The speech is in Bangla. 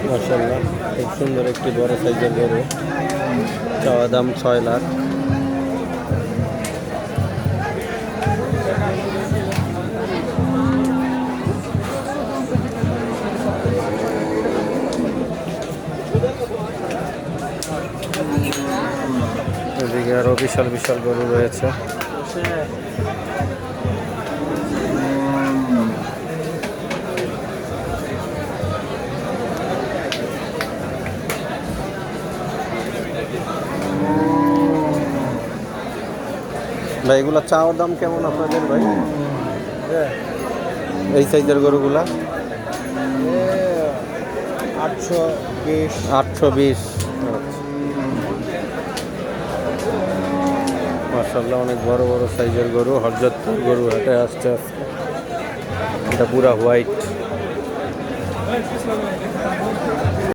মাশাআল্লাহ, খুব সুন্দর একটি বড় সাইজের গরু। চাওয়া দাম 6 লাখ। এদিকে আরো বিশাল বিশাল গরু রয়েছে। ভাই এগুলা চাওয়ার দাম কেমন আপনাদের ভাই? এই সাইজের গরুগুলা 820। 820। মাশাআল্লাহ, অনেক বড় বড় সাইজের গরু। হরজতপুর গরু হাটে আসছে আজকে। এটা পুরা হোয়াইট।